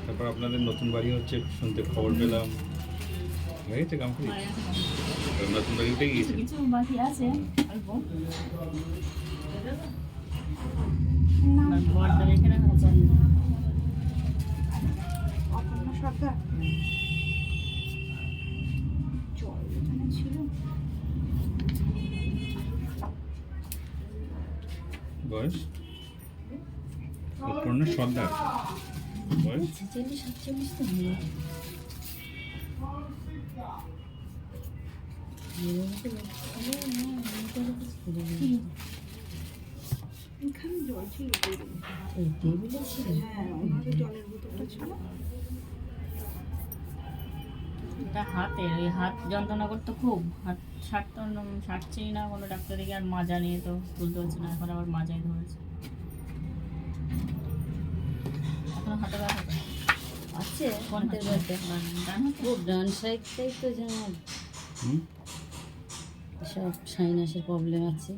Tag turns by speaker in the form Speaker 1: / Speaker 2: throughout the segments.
Speaker 1: তারপর আপনাদের নতুন বাড়ি হচ্ছে শুনতে খবর পেলাম, হয়ে গেছে কমপ্লিট? নতুন বাড়ি উঠে গিয়েছে?
Speaker 2: কিছু বাকি আছে অল্প। বড়দের এখানে হচ্ছে
Speaker 3: অপর্ণা সর্দার জল এখানে ছিল।
Speaker 1: বয়স অপর্ণা সর্দার, বয়স
Speaker 2: 46-47 তো হয়ে
Speaker 3: এখানে জল ছিল,
Speaker 2: টেবিলে ছিল।
Speaker 3: হ্যাঁ ওনাদের জলের বোতলটা ছিল।
Speaker 2: এটা হাতে, ওই হাত যন্ত্রণা করতো খুব, হাত ছাড়ছেই না। কোনো ডাক্তারে গিয়ে আর মাজা নিয়ে তো তুলতে হচ্ছে না, এখন আবার মাজাই ধরেছে। এখন হাতে ব্যথা
Speaker 4: আছে হাতের ব্যথা।
Speaker 2: ডান হাতে?
Speaker 4: ও ডান সাইডটাই তো যেমন সব সাইনাসের প্রবলেম আছে,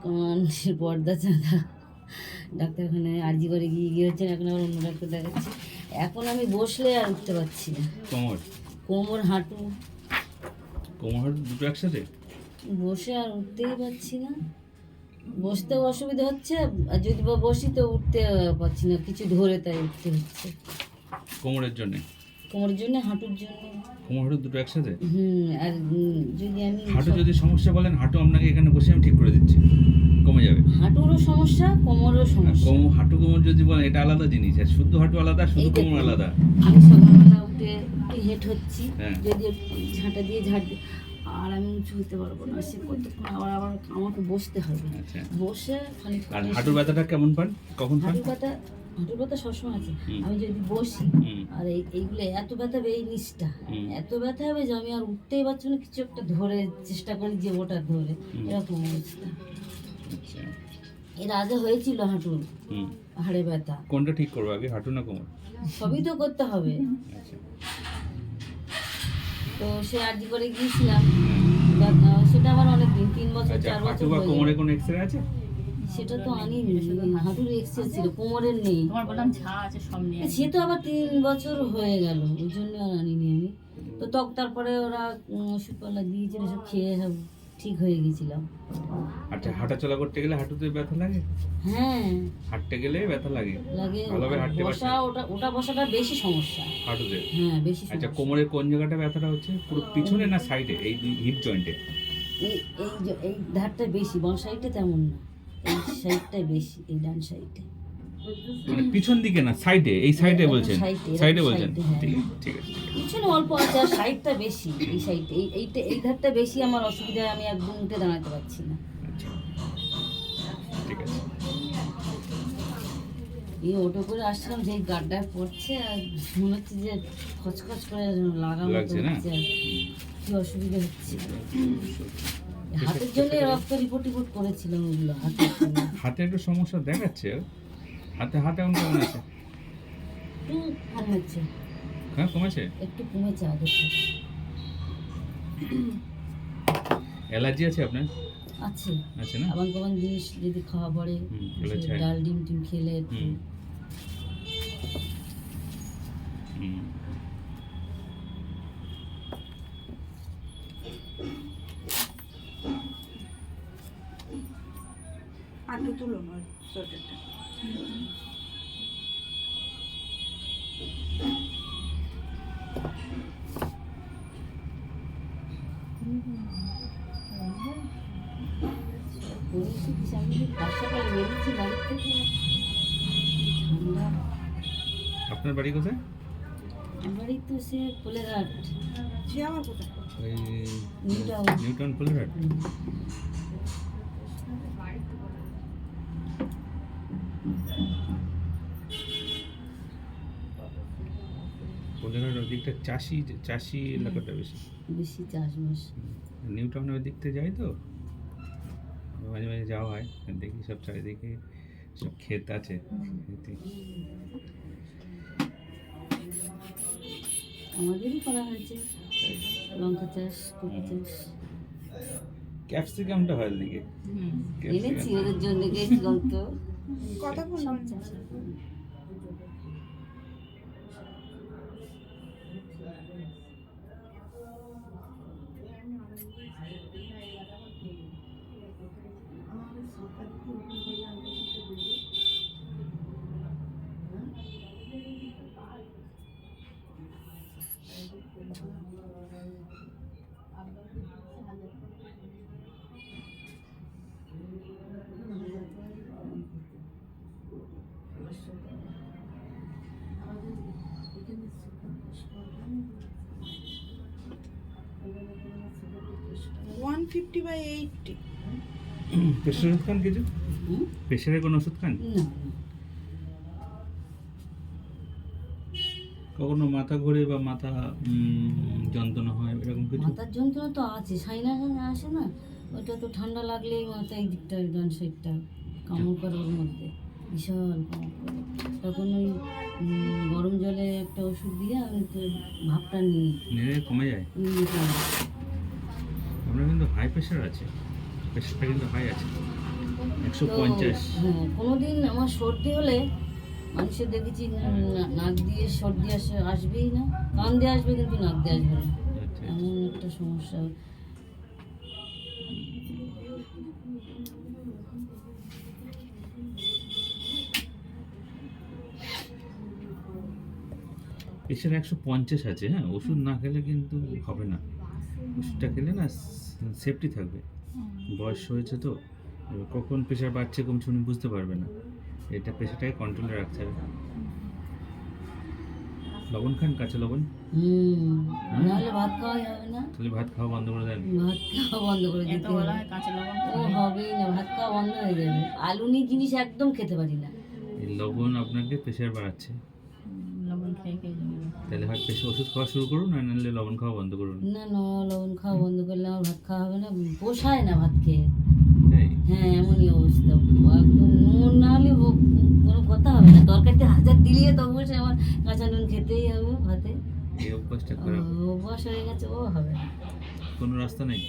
Speaker 4: কানের পর্দা চাঁদা। ডাক্তারখানায় আরজি করে গিয়ে হচ্ছে, এখন আবার অন্য ডাক্তার দেখাচ্ছি। এখন আমি বসলে আর উঠতে পারছি না,
Speaker 1: কোমর
Speaker 4: কোমর হাঁটু
Speaker 1: হাঁটু দুটো একসাথে?
Speaker 4: বসে আর উঠতেই পারছি না। বসতেও অসুবিধা হচ্ছে, আর যদি বা বসি তো উঠতে পারছি না, কিছু ধরে তাই উঠতে হচ্ছে।
Speaker 1: কোমরের জন্য?
Speaker 4: কোমরের জন্য, হাঁটুর জন্য।
Speaker 1: কোমর হাঁটু দুটো একসাথে?
Speaker 4: আর যদি আমি
Speaker 1: হাঁটু যদি সমস্যা বলেন, হাঁটু আপনাকে এখানে বসে আমি ঠিক করে দিচ্ছি, কমে যাবে।
Speaker 4: হাঁটুরও সমস্যা, কোমরেরও সমস্যা।
Speaker 1: হাঁটু কোমর যদি বলেন, এটা আলাদা জিনিস, আর শুদ্ধ হাঁটু আলাদা, শুধু কোমর আলাদা।
Speaker 4: আমি সকালবেলা উঠে একটু হেঁট হচ্ছি,
Speaker 1: হ্যাঁ।
Speaker 4: যদি ঝাঁটা দিয়ে ঝাড় দিই, আর আমি উঁচু হতে পারবো না, সে কতক্ষণ আবার আবার আমাকে বসতে হবে।
Speaker 1: আচ্ছা।
Speaker 4: বসে খানিকক্ষণ
Speaker 1: আর হাঁটুর ব্যথাটা কেমন পান, কখন পান?
Speaker 4: হাঁটুর ব্যথা সবসময় আছে। আমি যদি বসি আর এইগুলো এত ব্যথা হবে, এই নিচটা এত ব্যথা হবে যে আমি আর উঠতেই পারছি না, কিছু একটা ধরে চেষ্টা করি যে ওটা ধরে, এরকম অবস্থা।
Speaker 1: আচ্ছা।
Speaker 4: এর আগে হয়েছিল হাঁটুর হাড়ে ব্যথা।
Speaker 1: কোনটা ঠিক করবো আগে, হাঁটু না কোমর?
Speaker 4: সবই তো করতে হবে।
Speaker 1: আচ্ছা।
Speaker 4: তো সে আরজি করে গিয়েছিলাম, সেটা আমার অনেক দিন, 3 বছর
Speaker 1: আচ্ছা,
Speaker 4: 4
Speaker 1: হাঁটু
Speaker 4: বছর
Speaker 1: বা
Speaker 4: হয়ে
Speaker 1: কোমরে
Speaker 4: গেল।
Speaker 1: কোনো এক্সরে আছে?
Speaker 4: সেটা তো আনিনি, হাঁটুর এক্সরে ছিল, কোমরের নেই।
Speaker 2: তোমার বললাম ঝা আছে সব নিয়ে।
Speaker 4: সে তো আবার 3 বছর হয়ে গেল, ওই জন্য আর আনিনি আমি। তো তারপরে ওরা ওষুধপালা দিয়েছিল, সব খেয়ে সব ঠিক হয়ে গেছিলাম।
Speaker 1: আচ্ছা, হাঁটা চলা করতে গেলে হাঁটুতে ব্যথা লাগে?
Speaker 4: হ্যাঁ
Speaker 1: হাঁটতে গেলে ব্যথা লাগে?
Speaker 4: লাগে।
Speaker 1: ভালোভাবে হাঁটতে পারছি
Speaker 4: বসা, ওটা বসাটা বেশি সমস্যা।
Speaker 1: হাঁটুতে?
Speaker 4: হ্যাঁ বেশি
Speaker 1: আচ্ছা,
Speaker 4: সমস্যা।
Speaker 1: কোমরের কোন জায়গাটা ব্যথাটা হচ্ছে, পুরো পিছনে না সাইডে, এই হিপ জয়েন্টে?
Speaker 4: এই ধারটা বেশি, বাম সাইডে তেমন না, এই সাইডটাই বেশি, এই ডান সাইডে।
Speaker 1: মানে পিছন দিকে না, সাইডে, এই সাইডে বলছেন? সাইডে বলছেন?
Speaker 4: সাইডে, হ্যাঁ।
Speaker 1: ঠিক আছে, ঠিক আছে।
Speaker 4: পিছনে অল্প আছে, আর সাইডটা বেশি, এই সাইডে, এই ধারটা বেশি আমার অসুবিধা, আমি একদম উঠে দাঁড়াতে পারছি না।
Speaker 1: আচ্ছা, ঠিক আছে।
Speaker 4: এই অটো করে আসছিলাম, যেই গাড্ডায় পড়ছে আর মনে হচ্ছে যে খচখচ করে লাগানো
Speaker 1: লাগছে না?
Speaker 4: হচ্ছে, আর কি অসুবিধা হচ্ছে। হাতের জন্য রক্ত রিপোর্ট করেছিলাম, ওগুলো হাতের জন্য।
Speaker 1: হাতে একটু সমস্যা দেখাচ্ছে, হাতে এখন কেমন আছে?
Speaker 4: একটু কমেছে,
Speaker 1: হ্যাঁ, কমেছে?
Speaker 4: একটু কমেছে আগের থেকে।
Speaker 1: অ্যালার্জি আছে আপনার?
Speaker 4: আছে,
Speaker 1: আছে না?
Speaker 4: আবার কখন জিনিস যদি খাওয়া পড়ে,
Speaker 1: অ্যালার্জি হয়।
Speaker 4: ডাল ডিম টিম খেলে একটু।
Speaker 1: হুম।
Speaker 3: হাঁটু তুলো নয় সোয়েটারটা।
Speaker 4: আমি বর্ষাকালে বেরিয়েছি বাড়ি থেকে, ঠান্ডা।
Speaker 1: আপনার বাড়ি কোথায়?
Speaker 4: বাড়ি তো সে কোলেঘাট।
Speaker 3: সে আমার কোথায়?
Speaker 1: ওই
Speaker 4: নিউটাউন।
Speaker 1: নিউটাউন কোলেঘাট। কোলেঘাট ওই দিকটা চাষি এলাকাটা বেশি
Speaker 4: বেশি চাষবাস।
Speaker 1: নিউটাউনের ওই দিক থেকে যাই তো, মাঝে মাঝে যাওয়া হয়, দেখি সব চারিদিকে সব ক্ষেত আছে।
Speaker 4: আমাদেরই করা হয়েছে লঙ্কা চাষ, কপি চাষ।
Speaker 1: ক্যাপসিকামটা হয় দিকে
Speaker 4: এনেছি ওদের জন্য গেছিলাম তো।
Speaker 3: কথা
Speaker 2: সব
Speaker 3: বলবেন
Speaker 2: চাষে।
Speaker 3: ওয়ান 150/80।
Speaker 1: প্রেশার ওষুধ খান কিছু?
Speaker 4: হুম?
Speaker 1: প্রেশারের কোনো ওষুধ খান?
Speaker 4: না,
Speaker 1: কখনো মাথা ঘোরে বা মাথা যন্ত্রণা হয় এরকম কিছু?
Speaker 4: মাথার যন্ত্রণা তো আছে, সাইনাস আসে না, ওটা তো ঠান্ডা লাগলেই মাথা এই দিকটা ডান সাইডটা কামড় করে, ওর মধ্যে বিশাল কামড় করে। তখন ওই গরম জলে একটা ওষুধ দিয়ে আমি তো ভাবটা নিই।
Speaker 1: নেড়ে কমে যায়? আপনার কিন্তু হাই প্রেশার আছে, প্রেশারটা কিন্তু হাই আছে 150।
Speaker 4: হ্যাঁ, কোনোদিন আমার সর্দি হলে মানুষের দেখেছি নাক দিয়ে সর্দি আসবেই না, কান দিয়ে আসবে কিন্তু নাক দিয়ে আসবে না,
Speaker 1: আচ্ছা
Speaker 4: এমন একটা সমস্যা।
Speaker 1: প্রেশার 150 আছে, হ্যাঁ ওষুধ না খেলে কিন্তু হবে না, ওষুধটা খেলে না সেফটি থাকবে। বয়স হয়েছে তো, এবার কখন প্রেশার বাড়ছে কমছে উনি বুঝতে পারবে না, এটা প্রেশারটাকে কন্ট্রোলে রাখতে হবে। লবণ খান, কাঁচা লবণ?
Speaker 4: নাহলে ভাত খাওয়াই হবে না।
Speaker 1: তাহলে ভাত খাওয়া বন্ধ করে দেন।
Speaker 4: ভাত খাওয়া বন্ধ করে
Speaker 2: এত
Speaker 4: দিতে
Speaker 2: বলা
Speaker 4: হবে।
Speaker 2: হয় কাঁচা লবণ
Speaker 4: ও হবেই না, ভাত খাওয়া বন্ধ হয়ে যাবে। আলুনি জিনিস একদম খেতে পারি না।
Speaker 1: এই লবণ আপনাকে প্রেশার বাড়াচ্ছে,
Speaker 2: লবণ খেয়ে খেয়ে জমে যায়।
Speaker 1: তাহলে হয় প্রেশার ওষুধ খাওয়া শুরু করুন, আর নাহলে লবণ খাওয়া বন্ধ করুন।
Speaker 4: না না, লবণ খাওয়া বন্ধ করলে আমার ভাত খাওয়া হবে না, পোষায় না ভাত খেয়ে।
Speaker 1: তাই
Speaker 4: হ্যাঁ, এমনই অবস্থা, একদম নুন না হলে কোনো কথা হবে না। তরকারিতে হাজার দিলিয়ে তো অবশ্যই আমার কাঁচা নুন খেতেই হবে ভাতে।
Speaker 1: এই অভ্যাসটা খারাপ,
Speaker 4: অভ্যাস হয়ে গেছে, ও হবে না।
Speaker 1: কোনো রাস্তা নেই।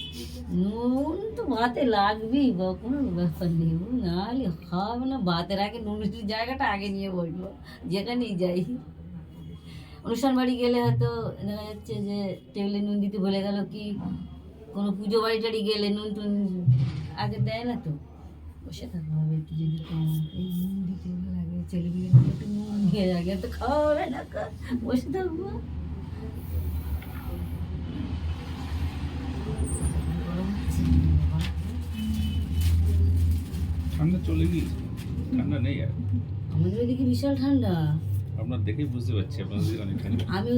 Speaker 4: নুন তো ভাতে লাগবেই, বা কোনো ব্যাপার নেই, ও না হলে খাওয়াবে না। ভাতের আগে নুনের জায়গাটা আগে নিয়ে বসবো, যেখানেই যাই। অনুষ্ঠান বাড়ি গেলে হয়তো দেখা যাচ্ছে যে টেবিলে নুন দিতে ভুলে গেল, কি কোনো পুজো বাড়ি টাড়ি গেলে নুন টুন আগে দেয় না, তো বসে থাকতে হবে একটু। যদি এই নুন দিতে লাগে, ছেলেগুলো একটু নুন দিয়ে আগে তো খাওয়া হবে না, বসে থাকবো।
Speaker 1: ঠান্ডা চলে গিয়েছে, ঠান্ডা নেই আর।
Speaker 4: আমাদের ওইদিকে বিশাল ঠান্ডা,
Speaker 1: আপনার দেখেই বুঝতে পারছি আপনাদের অনেক ঠান্ডা।
Speaker 4: আমি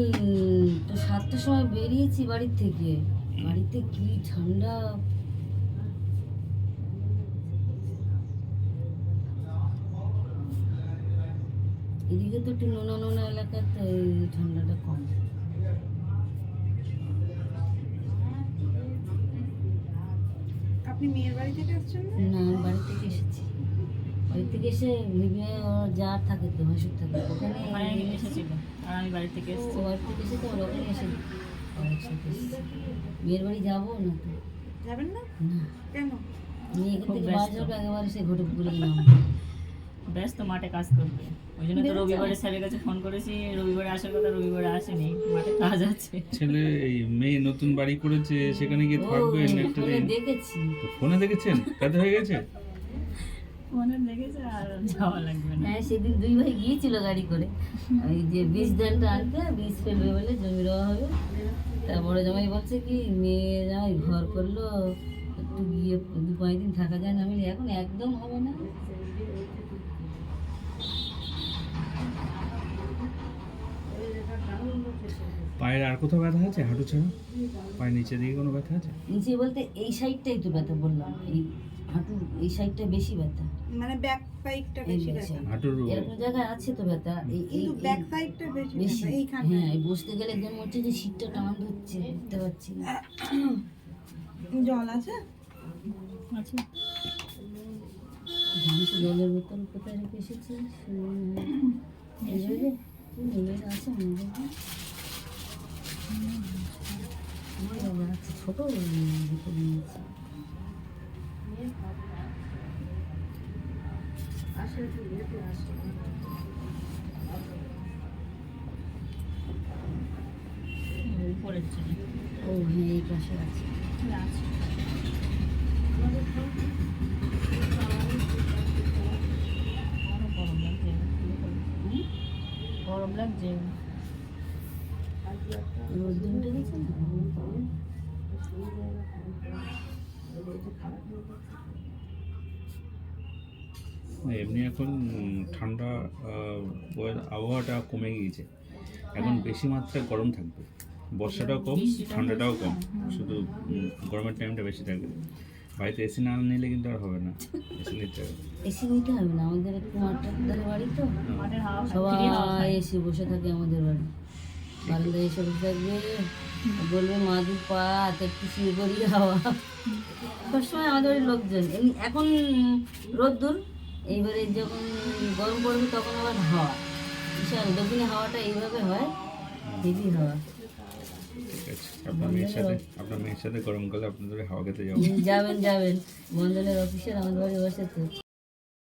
Speaker 4: তো 7টার সময় বেরিয়েছি বাড়ির থেকে, বাড়িতে কি ঠান্ডা। এদিকে তো একটু নোনা নোনা এলাকাতে এই ঠান্ডাটা কম।
Speaker 3: আপনি মেয়ের বাড়ি থেকে আসছেন না?
Speaker 4: না, আমি বাড়ি থেকে এসেছি। বাড়ি থেকে এসে যা থাকে তো ভাসুর থাকে, ওখানে
Speaker 2: ওখানে এসেছিল আর আমি বাড়ি থেকে
Speaker 4: ও
Speaker 2: এসেছি।
Speaker 4: বাড়ি থেকে এসে তো ওরা ওখানে এসে একসাথে এসেছি। মেয়ের বাড়ি যাবো না তো,
Speaker 3: যাবেন না?
Speaker 4: না,
Speaker 3: কেন?
Speaker 4: আমি এখান
Speaker 2: খুব
Speaker 4: থেকে
Speaker 2: ব্যস্ত।
Speaker 4: বাস যাবো, একেবারে সে ঘটে পুকুরে নাম।
Speaker 2: ব্যস্ত, মাঠে কাজ করবে, ওই জন্য তো রবিবারে স্যারের কাছে ফোন করেছি, রবিবারে আসার কথা, রবিবারে আসেনি, মাঠে কাজ আছে।
Speaker 1: ছেলে এই মেয়ে নতুন বাড়ি করেছে, সেখানে গিয়ে থাকবেন একটা
Speaker 4: ফোনে
Speaker 1: দিন।
Speaker 4: দেখেছি।
Speaker 1: তো ফোনে দেখেছেন, তাতে হয়ে গেছে।
Speaker 2: মনে লেগেছে আর যাওয়া লাগবে না।
Speaker 4: হ্যাঁ, সেদিন 2 ভাই গিয়েছিল গাড়ি করে, ওই যে বীজ ধানটা আনতে, বীজ ফেলবে বলে, জমি দেওয়া হবে। তারপরে জামাই বলছে কি, মেয়ে জামাই ঘর করলো, একটু গিয়ে 2-5 দিন থাকা যায় না। আমি বলি, এখন একদম হবে না।
Speaker 1: পায়ের আর কোথাও ব্যথা আছে হাঁটু ছাড়া? পায়ের নিচের দিকে কোনো ব্যথা আছে?
Speaker 4: নিচে বলতে এই সাইডটাই তো ব্যথা বললাম, এই হাঁটুর এই সাইডটা বেশি ব্যথা।
Speaker 3: মানে ব্যাক সাইডটা
Speaker 4: এই
Speaker 3: বেশি
Speaker 4: বেশি।
Speaker 3: ব্যথা।
Speaker 1: হাঁটুর
Speaker 4: এরকম জায়গায় আছে তো ব্যথা, এই এই
Speaker 3: কিন্তু ব্যাক সাইডটা বেশি
Speaker 4: বেশি।
Speaker 3: ব্যথা, এইখানে।
Speaker 4: হ্যাঁ, এই বসতে গেলে যেমন হচ্ছে যে শীতটা টান ধরছে, বুঝতে পারছি না।
Speaker 3: জল আছে?
Speaker 2: আচ্ছা,
Speaker 4: আমি তো জলের বোতল কোথায় রেখে এসেছি, এই যে আছে আমাদের, আমার বাবা আছে ছোটো বোতল নিয়েছি।
Speaker 2: উপরের ছেলে
Speaker 4: ও হ্যাঁ এই পাশে আছে।
Speaker 2: আছে। আরো গরম লাগছে গরম লাগছে।
Speaker 4: রোদ্দুর উঠে গেছে না?
Speaker 1: এমনি এখন ঠান্ডা আবহাওয়াটা কমে গিয়েছে, এখন বেশি মাত্রায় গরম থাকবে, বর্ষাটাও কম ঠান্ডাটাও কম, শুধু গরমের টাইমটা বেশি থাকবে। বাড়িতে এসি না নিলে কিন্তু আর হবে না, এসি নিতে হবে।
Speaker 4: এসি নিতে হবে না, আমাদের একটু মাঠের ধারে বাড়ি তো,
Speaker 2: মাঠের হাওয়া ফ্রি হাওয়া
Speaker 4: সবাই
Speaker 2: খায়।
Speaker 4: এসে বসে থাকে আমাদের বাড়ি, বারান্দায় এসে বসে থাকবে, বলবে মাদুর পাত একটু শুয়ে করি হাওয়া। সবসময় আমাদের বাড়ির লোকজন এমনি, এখন রোদ্দুর, এইবারে যখন গরম পড়বে তখন আবার হাওয়া, বিশাল দক্ষিণে হাওয়াটা এইভাবে হয়, হেভি হাওয়া।
Speaker 1: ঠিক আছে, আপনার মেয়ের সাথে গরমকালে আপনাদের হাওয়া খেতে যাবো।
Speaker 4: যাবেন যাবেন, বন্ধনের অফিসের আমাদের বাড়ি বসে তো।